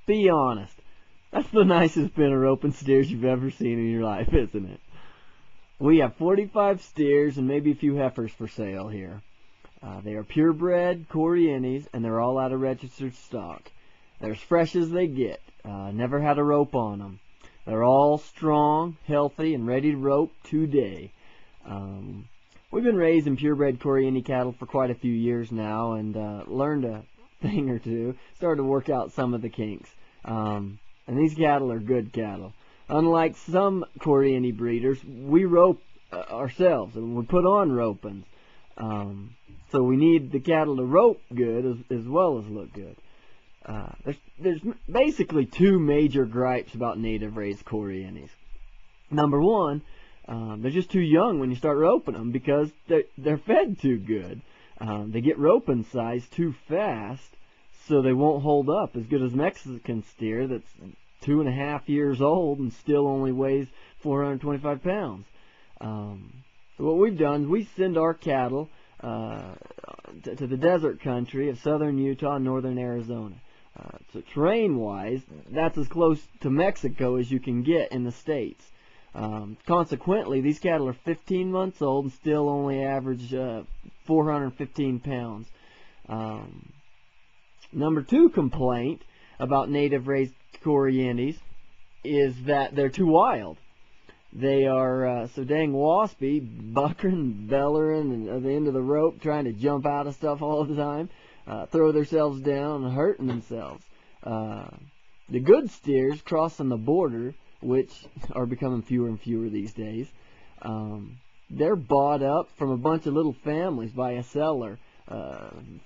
Be honest. That's the nicest pen of roping steers you've ever seen in your life, isn't it? We have 45 steers and maybe a few heifers for sale here. They are purebred corrientes, and they're all out of registered stock. They're as fresh as they get. Never had a rope on them. They're all strong, healthy, and ready to rope today. We've been raising purebred corriente cattle for quite a few years now, and learned a thing or two. Started to work out some of the kinks. And these cattle are good cattle. Unlike some corriente breeders, we rope ourselves, and we put on ropings. So we need the cattle to rope good as well as look good. There's basically two major gripes about native-raised corrientes. Number one, they're just too young when you start roping them because they're fed too good. They get roping size too fast, so they won't hold up as good as Mexican steer that's 2.5 years old and still only weighs 425 pounds. So what we've done is we send our cattle to the desert country of southern Utah and northern Arizona. So terrain-wise, that's as close to Mexico as you can get in the States. Consequently, these cattle are 15 months old and still only average 415 pounds. Number two complaint about native-raised corrientes is that they're too wild. They are so dang waspy, buckering, bellering, and at the end of the rope, trying to jump out of stuff all the time, throw themselves down and hurting themselves. The good steers crossing the border, which are becoming fewer and fewer these days, they're bought up from a bunch of little families by a seller.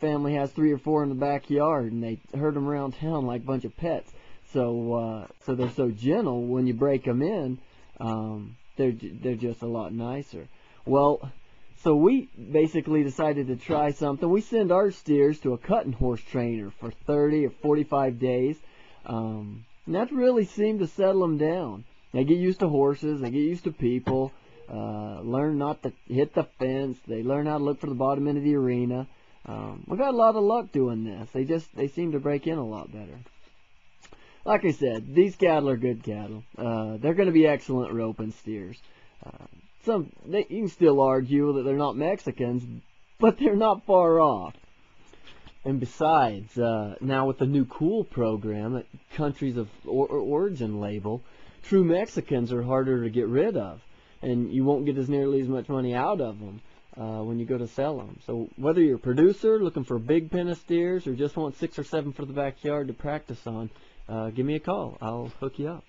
Family has 3 or 4 in the backyard, and they herd them around town like a bunch of pets. So they're so gentle when you break them in. They're just a lot nicer. Well, so we basically decided to try something. We send our steers to a cutting horse trainer for 30 or 45 days. And that really seemed to settle them down. They get used to horses. They get used to people. Learn not to hit the fence. They learn how to look for the bottom end of the arena. We've had a lot of luck doing this. They seem to break in a lot better. Like I said, these cattle are good cattle. They're going to be excellent roping steers. You can still argue that they're not Mexicans, but they're not far off. And besides, now with the new Cool program, that countries of origin label, true Mexicans are harder to get rid of, and you won't get nearly as much money out of them when you go to sell them. So whether you're a producer looking for a big pen of steers or just want 6 or 7 for the backyard to practice on, give me a call. I'll hook you up.